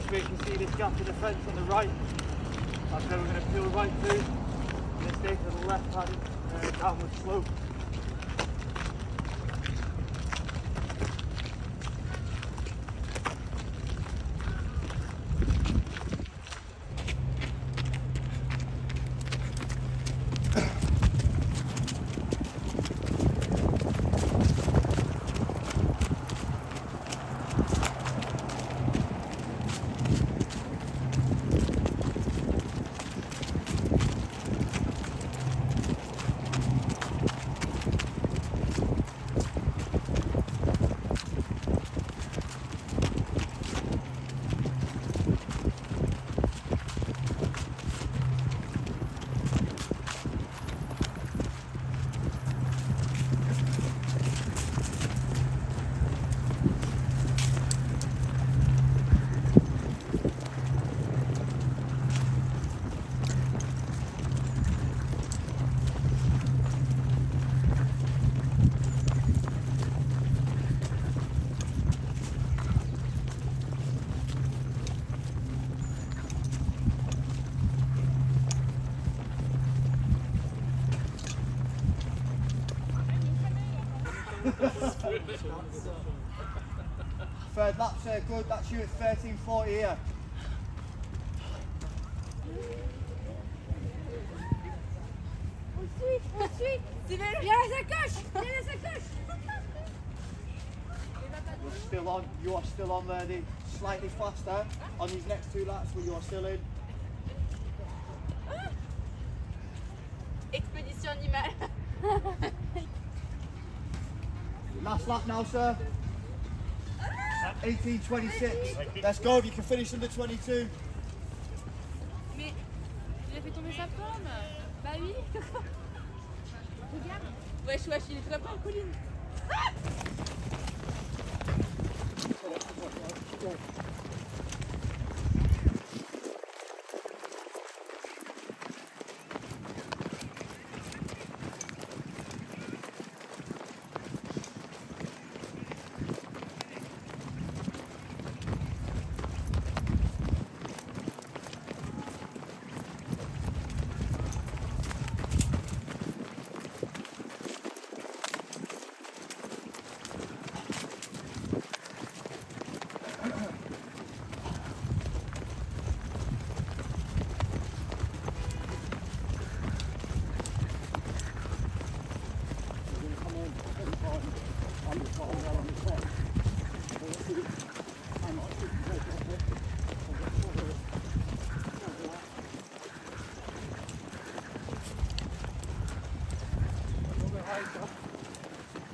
Just where you can see this gap in the fence on the right. That's where we're going to peel right through. And then stay to the left hand downward slope. Third lap's good, that's you at 13:40 here. Ensuite, il y a la sacoche, il y a la sacoche. You're still on, you are still on there, slightly faster on these next two laps, but you are still in. Expédition animale. Last lap now, sir. 18:26. Let's go if you can finish under 22. Mais il a fait tomber sa pomme. Bah oui. Regarde. Wesh, wesh, il est très fort, Colline.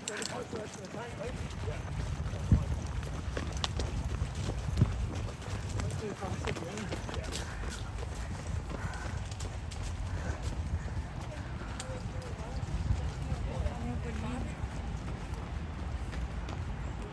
Very close to the tank, mate. Yeah.